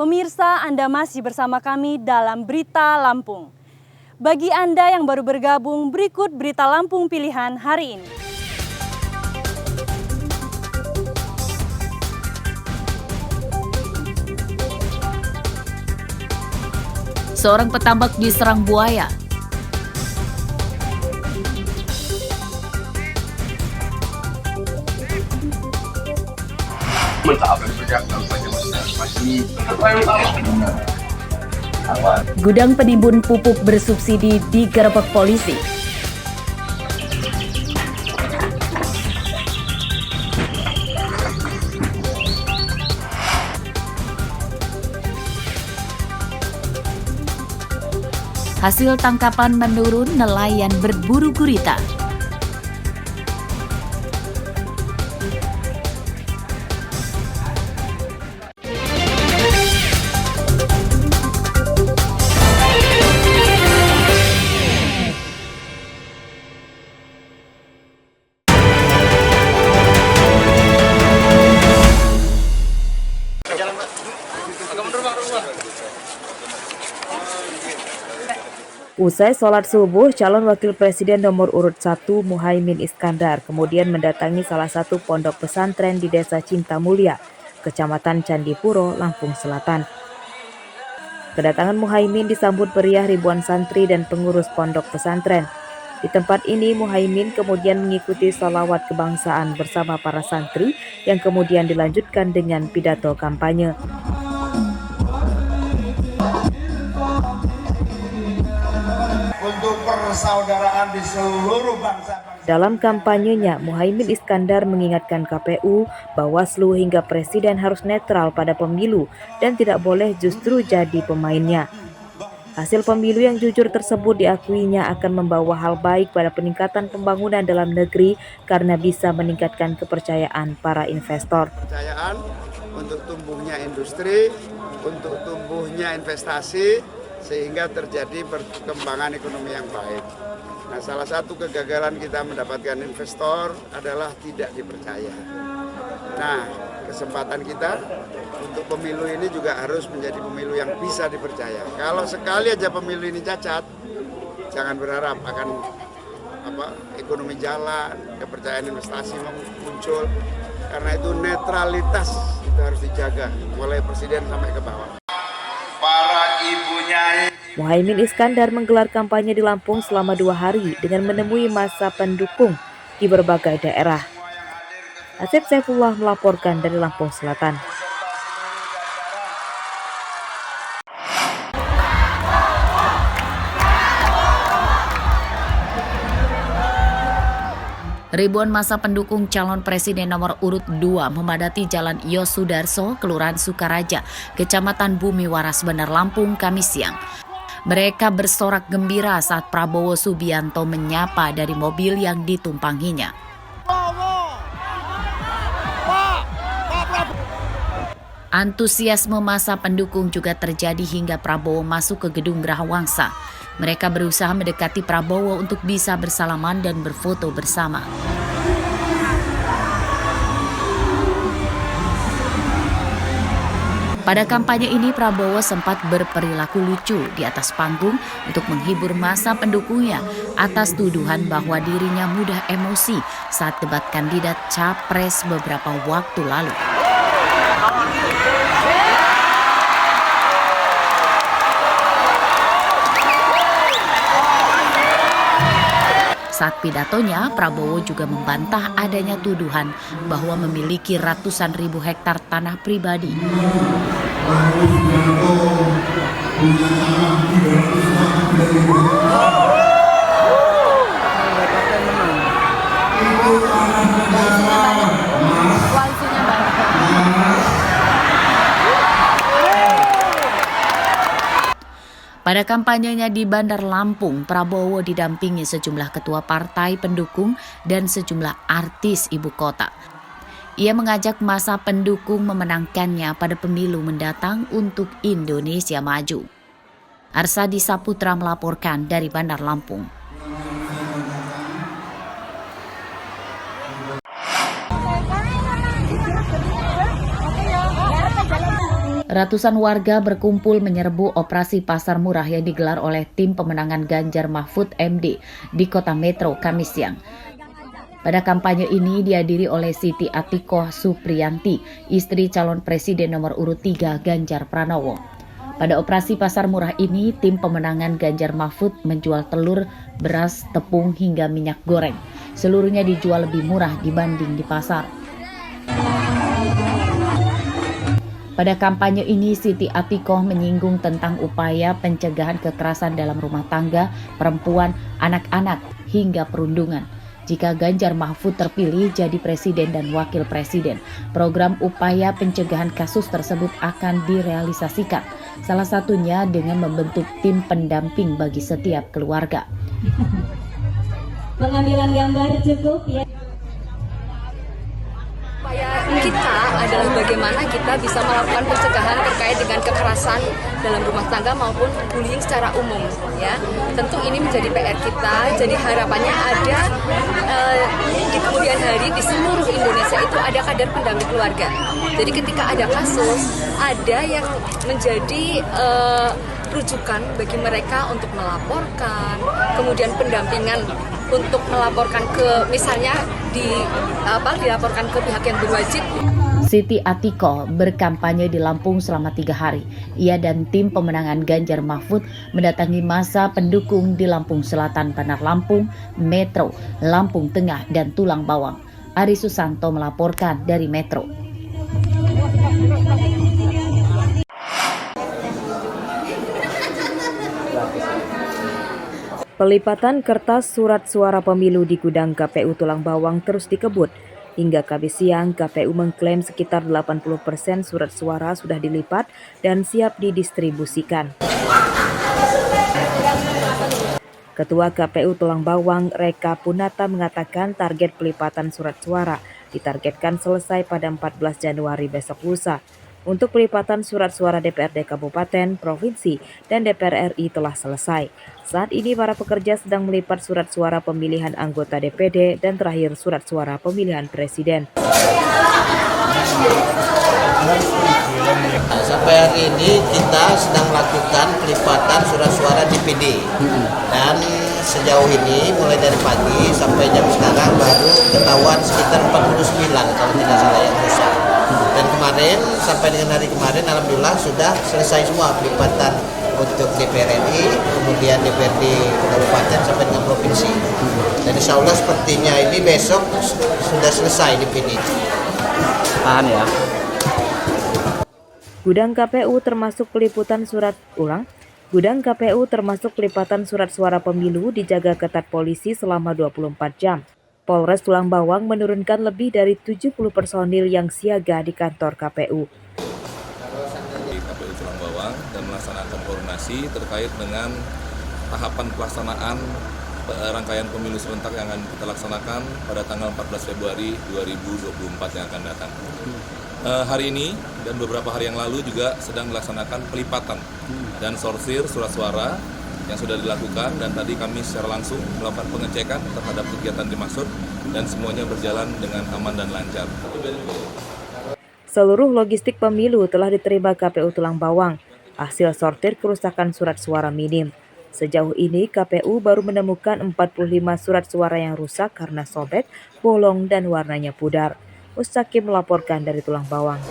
Pemirsa, Anda masih bersama kami dalam Berita Lampung. Bagi Anda yang baru bergabung, berikut Berita Lampung pilihan hari ini. Seorang petambak diserang buaya. Gudang penimbun pupuk bersubsidi digerebek polisi. Hasil tangkapan menurun, nelayan berburu gurita. Usai sholat subuh, calon wakil presiden nomor urut 1 Muhaimin Iskandar kemudian mendatangi salah satu pondok pesantren di Desa Cintamulya, Kecamatan Candipuro, Lampung Selatan. Kedatangan Muhaimin disambut meriah ribuan santri dan pengurus pondok pesantren. Di tempat ini, Muhaimin kemudian mengikuti sholawat kebangsaan bersama para santri yang kemudian dilanjutkan dengan pidato kampanye. Untuk persaudaraan di seluruh bangsa. Dalam kampanyenya, Muhaimin Iskandar mengingatkan KPU, Bawaslu hingga Presiden harus netral pada pemilu dan tidak boleh justru jadi pemainnya. Hasil pemilu yang jujur tersebut diakuinya akan membawa hal baik pada peningkatan pembangunan dalam negeri karena bisa meningkatkan kepercayaan para investor. Kepercayaan untuk tumbuhnya industri, untuk tumbuhnya investasi, sehingga terjadi perkembangan ekonomi yang baik. Nah, salah satu kegagalan kita mendapatkan investor adalah tidak dipercaya. Nah, kesempatan kita untuk pemilu ini juga harus menjadi pemilu yang bisa dipercaya. Kalau sekali aja pemilu ini cacat, jangan berharap akan ekonomi jalan, kepercayaan investasi muncul. Karena itu netralitas itu harus dijaga mulai presiden sampai ke bawah. Muhaimin Iskandar menggelar kampanye di Lampung selama 2 hari dengan menemui massa pendukung di berbagai daerah. Asep Saifullah melaporkan dari Lampung Selatan. Ribuan massa pendukung calon presiden nomor urut 2 memadati Jalan Yosudarso, Kelurahan Sukaraja, Kecamatan Bumi Waras, Bandar Lampung, Kamis siang. Mereka bersorak gembira saat Prabowo Subianto menyapa dari mobil yang ditumpanginya. Antusiasme massa pendukung juga terjadi hingga Prabowo masuk ke gedung Geraha Wangsa. Mereka berusaha mendekati Prabowo untuk bisa bersalaman dan berfoto bersama. Pada kampanye ini, Prabowo sempat berperilaku lucu di atas panggung untuk menghibur massa pendukungnya atas tuduhan bahwa dirinya mudah emosi saat debat kandidat Capres beberapa waktu lalu. Saat pidatonya, Prabowo juga membantah adanya tuduhan bahwa memiliki ratusan ribu hektar tanah pribadi. Pada kampanyenya di Bandar Lampung, Prabowo didampingi sejumlah ketua partai pendukung dan sejumlah artis ibu kota. Ia mengajak massa pendukung memenangkannya pada pemilu mendatang untuk Indonesia Maju. Arsadi Saputra melaporkan dari Bandar Lampung. Ratusan warga berkumpul menyerbu operasi pasar murah yang digelar oleh tim pemenangan Ganjar Mahfud MD di Kota Metro Kamis siang. Pada kampanye ini dihadiri oleh Siti Atikoh Supriyanti, istri calon presiden nomor urut 3 Ganjar Pranowo. Pada operasi pasar murah ini, tim pemenangan Ganjar Mahfud menjual telur, beras, tepung hingga minyak goreng. Seluruhnya dijual lebih murah dibanding di pasar. Pada kampanye ini, Siti Atikoh menyinggung tentang upaya pencegahan kekerasan dalam rumah tangga, perempuan, anak-anak, hingga perundungan. Jika Ganjar Mahfud terpilih jadi presiden dan wakil presiden, program upaya pencegahan kasus tersebut akan direalisasikan. Salah satunya dengan membentuk tim pendamping bagi setiap keluarga. Pengambilan gambar cukup ya. Upaya kita adalah bagaimana kita bisa melakukan pencegahan terkait dengan kekerasan dalam rumah tangga maupun bullying secara umum, ya. Tentu ini menjadi PR kita. Jadi harapannya ada di kemudian hari di seluruh Indonesia itu ada kader pendamping keluarga. Jadi ketika ada kasus, ada yang menjadi rujukan bagi mereka untuk melaporkan, kemudian pendampingan untuk melaporkan ke misalnya dilaporkan ke pihak yang berwajib. Siti Atikoh berkampanye di Lampung selama 3 hari. Ia dan tim pemenangan Ganjar Mahfud mendatangi masa pendukung di Lampung Selatan, Bandar Lampung, Metro, Lampung Tengah, dan Tulang Bawang. Ari Susanto melaporkan dari Metro. Pelipatan kertas surat suara pemilu di gudang KPU Tulang Bawang terus dikebut. Hingga Kamis siang, KPU mengklaim sekitar 80% surat suara sudah dilipat dan siap didistribusikan. Ketua KPU Tulang Bawang, Reka Punata, mengatakan target pelipatan surat suara ditargetkan selesai pada 14 Januari besok lusa. Untuk pelipatan surat suara DPRD Kabupaten, Provinsi, dan DPR RI telah selesai. Saat ini para pekerja sedang melipat surat suara pemilihan anggota DPD dan terakhir surat suara pemilihan presiden. Sampai hari ini kita sedang melakukan pelipatan surat suara DPD dan sejauh ini mulai dari pagi sampai jam sekarang baru ketahuan sekitar 49 kalau tidak salah yang rusak. Dan kemarin sampai dengan hari kemarin alhamdulillah sudah selesai semua pelipatan untuk DPR RI, kemudian DPRD Kabupaten sampai dengan Provinsi. Dan insya Allah sepertinya ini besok sudah selesai DPD. Tahan ya. Gudang KPU termasuk pelipatan surat suara pemilu dijaga ketat polisi selama 24 jam. Polres Tulang Bawang menurunkan lebih dari 70 personil yang siaga di kantor KPU. KPU Tulang Bawang dan melaksanakan koordinasi terkait dengan tahapan pelaksanaan rangkaian pemilu serentak yang akan kita laksanakan pada tanggal 14 Februari 2024 yang akan datang. Hari ini dan beberapa hari yang lalu juga sedang dilaksanakan pelipatan dan sorsir surat suara yang sudah dilakukan, dan tadi kami secara langsung melakukan pengecekan terhadap kegiatan dimaksud dan semuanya berjalan dengan aman dan lancar. Seluruh logistik pemilu telah diterima KPU Tulang Bawang. Hasil sortir kerusakan surat suara minim. Sejauh ini KPU baru menemukan 45 surat suara yang rusak karena sobek, bolong, dan warnanya pudar. Mustaqim melaporkan dari Tulang Bawang.